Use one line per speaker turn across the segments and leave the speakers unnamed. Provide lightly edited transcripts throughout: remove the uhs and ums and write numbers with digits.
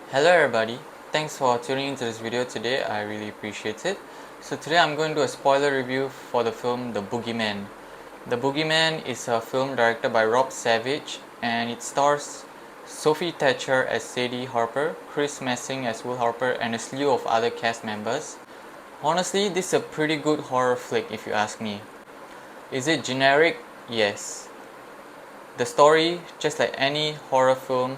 Hello everybody, thanks for tuning into this video today, I really appreciate it. So today I'm going to do a spoiler review for the film The Boogeyman. The Boogeyman is a film directed by Rob Savage and it stars Sophie Thatcher as Sadie Harper, Chris Messing as Will Harper and a slew of other cast members. Honestly, this is a pretty good horror flick if you ask me. Is it generic? Yes. The story, just like any horror film,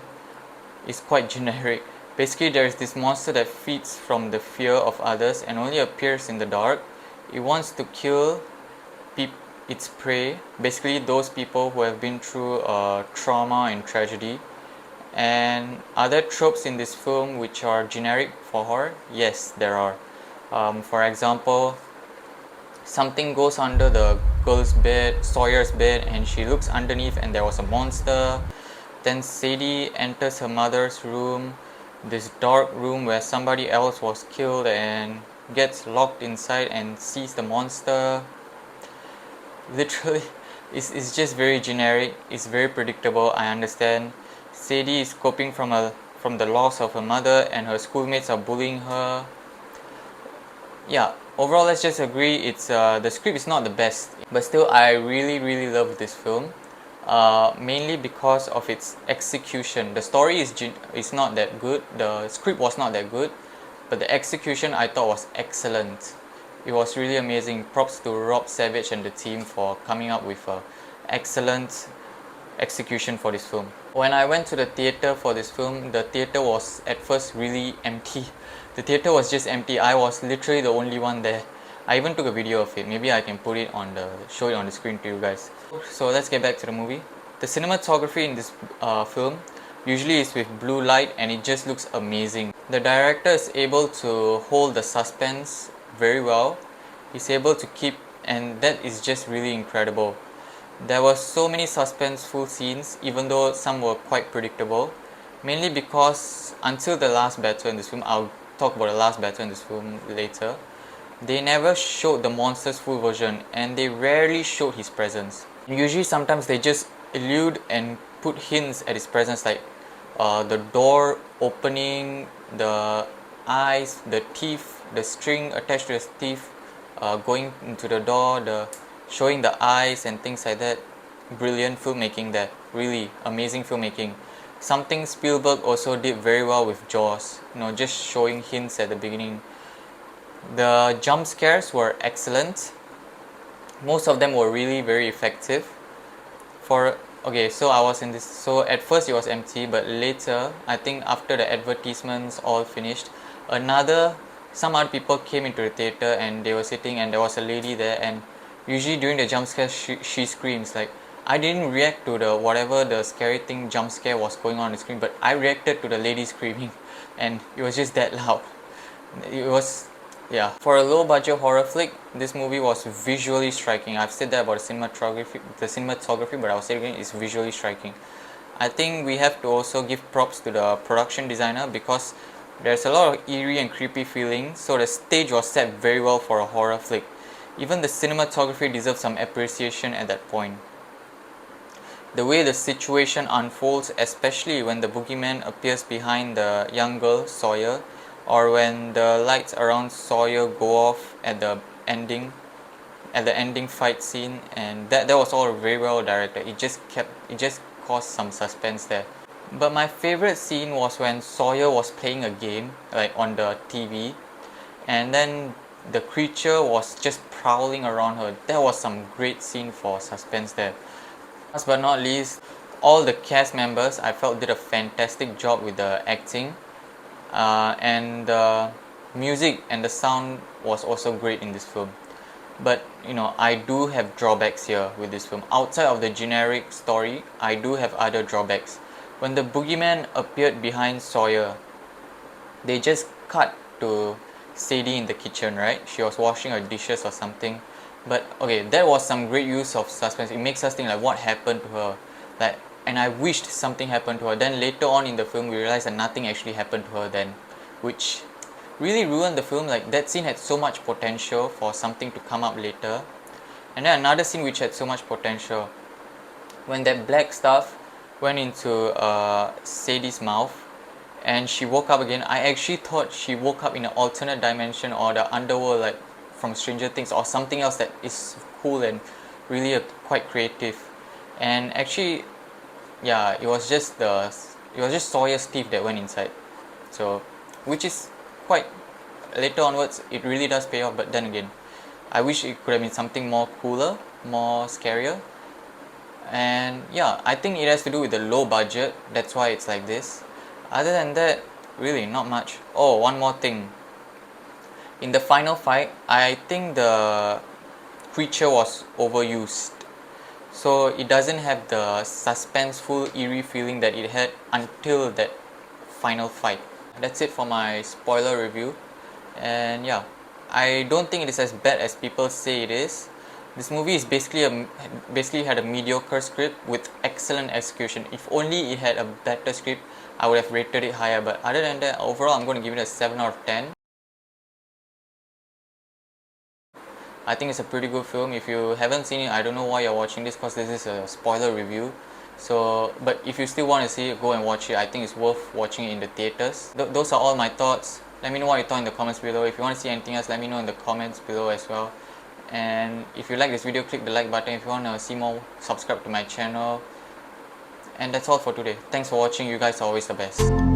is quite generic. Basically, there is this monster that feeds from the fear of others and only appears in the dark. It wants to kill its prey, basically those people who have been through trauma and tragedy. And are there tropes in this film which are generic for horror? Yes, there are. For example, something goes under the girl's bed, Sawyer's bed, and she looks underneath and there was a monster. Then Sadie enters her mother's room, this dark room where somebody else was killed, and gets locked inside and sees the monster. Literally, it's just very generic, it's very predictable, I understand. Sadie is coping from the loss of her mother and her schoolmates are bullying her. Yeah, overall let's just agree it's the script is not the best, but still I really love this film. Mainly because of its execution. The story is not that good, the script was not that good, but the execution I thought was excellent. It was really amazing. Props to Rob Savage and the team for coming up with an excellent execution for this film. When I went to the theatre for this film, the theatre was at first really empty. The theatre was just empty. I was literally the only one there. I even took a video of it. Maybe I can show it on the screen to you guys. So let's get back to the movie. The cinematography in this film usually is with blue light and it just looks amazing. The director is able to hold the suspense very well. He's able to keep, and that is just really incredible. There were so many suspenseful scenes, even though some were quite predictable. Mainly because until the last battle in this film, I'll talk about the last battle in this film later, they never showed the monster's full version and they rarely showed his presence. Usually sometimes they just allude and put hints at his presence, like the door opening, the eyes, the teeth, the string attached to his teeth going into the door, showing the eyes and things like that. Brilliant filmmaking there, really amazing filmmaking. Something Spielberg also did very well with Jaws, just showing hints at the beginning. The jump scares were excellent. Most of them were really very effective. So I was in this. So at first it was empty, but later, I think after the advertisements all finished, some other people came into the theater and they were sitting and there was a lady there, and usually during the jump scare she screams. Like, I didn't react to whatever the scary thing jump scare was going on the screen, but I reacted to the lady screaming and it was just that loud. It was, yeah. For a low budget horror flick, this movie was visually striking. I've said that about the cinematography, but I'll say again, it's visually striking. I think we have to also give props to the production designer because there's a lot of eerie and creepy feeling, so the stage was set very well for a horror flick. Even the cinematography deserves some appreciation at that point. The way the situation unfolds, especially when the boogeyman appears behind the young girl, Sawyer, or when the lights around Sawyer go off at the ending fight scene, and that was all very well directed. It just caused some suspense there. But my favorite scene was when Sawyer was playing a game, like on the TV, and then the creature was just prowling around her. That was some great scene for suspense there. Last but not least, all the cast members I felt did a fantastic job with the acting. And the music and the sound was also great in this film. But I do have drawbacks here with this film. Outside of the generic story, I do have other drawbacks. When the boogeyman appeared behind Sawyer, they just cut to Sadie in the kitchen, right? She was washing her dishes or something. But okay, that was some great use of suspense. It makes us think like what happened to her. And I wished something happened to her. Then later on in the film we realized that nothing actually happened to her then, which really ruined the film. Like, that scene had so much potential for something to come up later. And then another scene which had so much potential, when that black stuff went into Sadie's mouth, and she woke up again. I actually thought she woke up in an alternate dimension or the underworld, like from Stranger Things, or something else that is cool and really quite creative. And actually, yeah, it was just Sawyer's teeth that went inside. So, which is quite, later onwards it really does pay off. But then again, I wish it could have been something more cooler, more scarier. And yeah, I think it has to do with the low budget, that's why it's like this. Other than that, really not much. Oh, one more thing. In the final fight, I think the creature was overused, so it doesn't have the suspenseful, eerie feeling that it had until that final fight. That's it for my spoiler review. And yeah, I don't think it is as bad as people say it is. This movie is basically had a mediocre script with excellent execution. If only it had a better script, I would have rated it higher. But other than that, overall I'm going to give it a 7 out of 10. I think it's a pretty good film. If you haven't seen it, I don't know why you're watching this, because this is a spoiler review. So, but if you still want to see it, go and watch it. I think it's worth watching it in the theaters. Those are all my thoughts. Let me know what you thought in the comments below. If you want to see anything else, let me know in the comments below as well. And if you like this video, click the like button. If you want to see more, subscribe to my channel. And that's all for today. Thanks for watching. You guys are always the best.